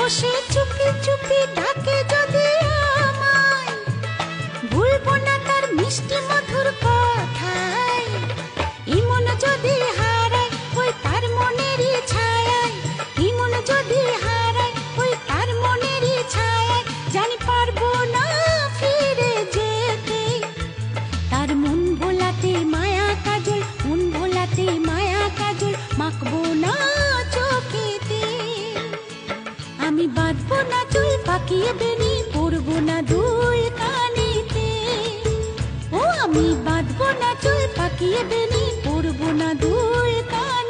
বসে চুপি চুপি ডাকে যদি আমায়, ভুলবো না তার মিষ্টি মধুর কথায়। ইমন যদি হারায় ওই তার মনেরই ছায়ায়, ইমন যদি হারায় ওই তার মনেরই ছায়ায়, জানি পারবো না ফিরে যেতে। তার মন ভোলাতে মায়া কাজল, মন ভোলাতে মায়া কাজল মাখবো না চোখেতে। আমি বাঁধবো না চুল পাকিয়ে বেনি, পরবো না দুল কানেতে। ও আমি বাঁধবো না চুল পাকিয়ে বেনি, পরবো না দুল কানেতে।